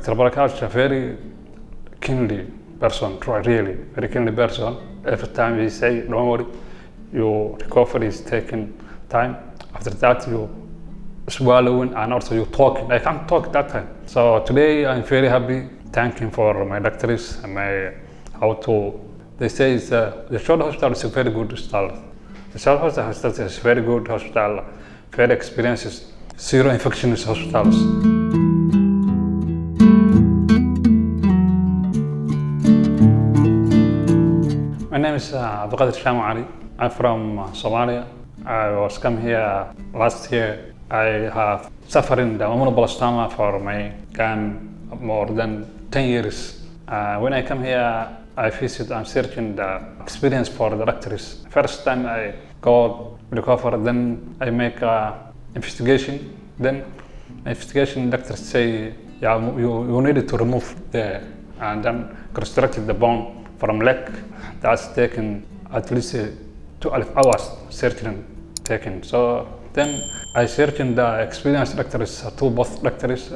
Dr. Barakash is a very kindly person, really, very kindly person. Every time he say, don't worry, your recovery is taking time. After that, you swallowing and also you talking. I can't talk that time. So today I'm very happy, thanking for my doctors and they say the Yashoda hospital is a very good hospital. The Yashoda hospital is a very good hospital, very experienced, zero infectious hospitals. My name is Ali. I'm from Somalia. I was come here last year. I have suffering the ameloblastoma for more than 10 years. When I come here, I visit and searching the experience for the doctors. First time I go recover, then I make investigation. Then investigation doctors say, yeah, you need to remove and then reconstructed the bone from leg. That's taken at least 12 hours searching taken. So then I search in the experienced doctors, both doctors,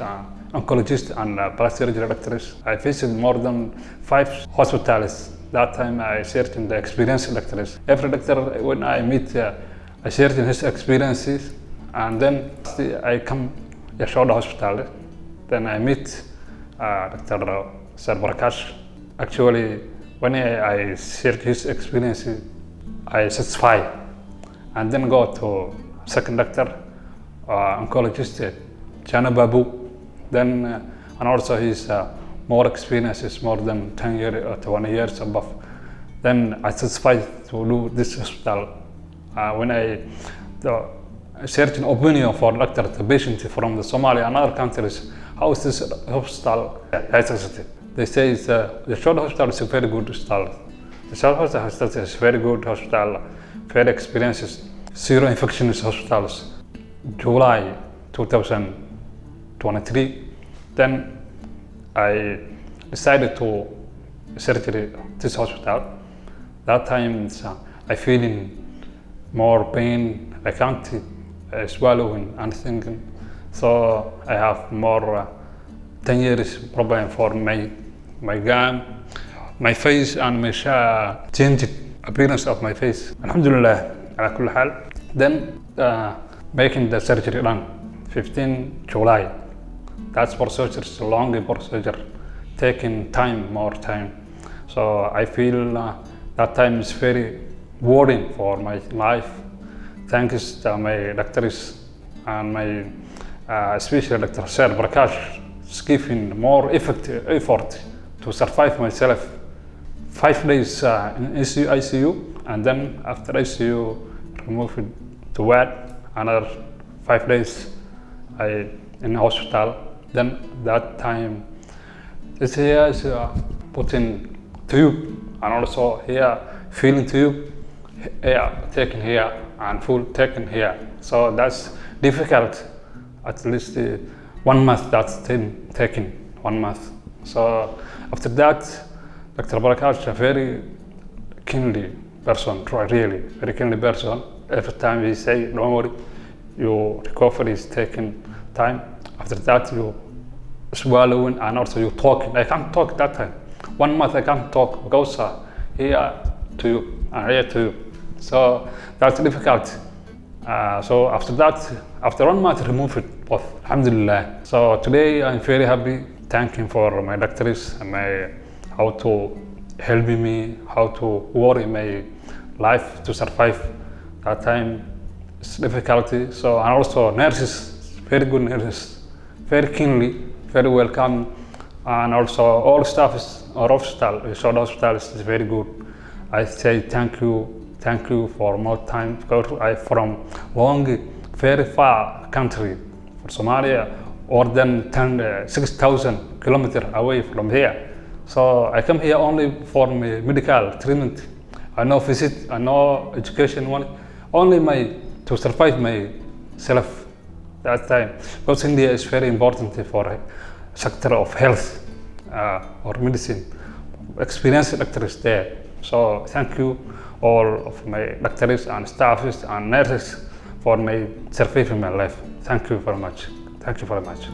oncologist and plastic surgery doctors. I visited more than 5 hospitals. That time I searched in the experienced doctors. Every doctor, when I meet, I search in his experiences, and then I come Yashoda hospital. Then I meet Dr. Barakash. Actually, when I search his experiences, I satisfy, and then go to second doctor, oncologist, Chana Babu. Then, and also he's more experiences, more than 10 years or 20 years above. Then I satisfied to do this hospital. When I search an opinion for doctor, the patient from the Somalia and other countries, how is this hospital? They say the Yashoda hospital is a very good hospital. The Yashoda hospital is a very good hospital, very experienced, zero infectious hospitals. July 2023, then I decided to surgery this hospital. That time I feeling more pain. I can't swallowing anything. So I have more 10 years problem for my gum, my face, and my changed appearance of my face. Alhamdulillah, ala kulli hal. Then making the surgery done, 15 July. That's procedure, it's a long procedure, taking time, more time. So I feel that time is very worrying for my life. Thanks to my doctors and my especially Dr. Barakash is giving more effort to survive myself. 5 days in ICU, and then after ICU, remove it to ward. Another 5 days in hospital. Then that time, this here is putting tube, and also here filling tube, here taken here, and full taken here. So that's difficult. At least 1 month that's taken 1 month. So after that, Dr. Barakash is a very kindly person, really, very kindly person. Every time he say, don't worry, your recovery is taking time. After that, you swallowing and also you talking. I can't talk that time. 1 month I can't talk because here to you and here to you. So that's difficult. So after that, after 1 month, remove it both. Alhamdulillah. So today I'm very happy, thanking for my doctors and how to help me, how to worry my life to survive that time. It's difficulty. So and also nurses, very good nurses, very kindly, very welcome, and also all staffs or hospital, Yashoda hospital is very good. I say thank you for more time, because I from long, very far country, for Somalia, more than 6,000 kilometers away from here. So I come here only for my medical treatment. I no visit, I no education, only to survive myself that time. Because India is very important for sector of health or medicine. Experienced doctors there. So thank you all of my doctors and staffs and nurses for my surviving my life. Thank you very much. Thank you very much.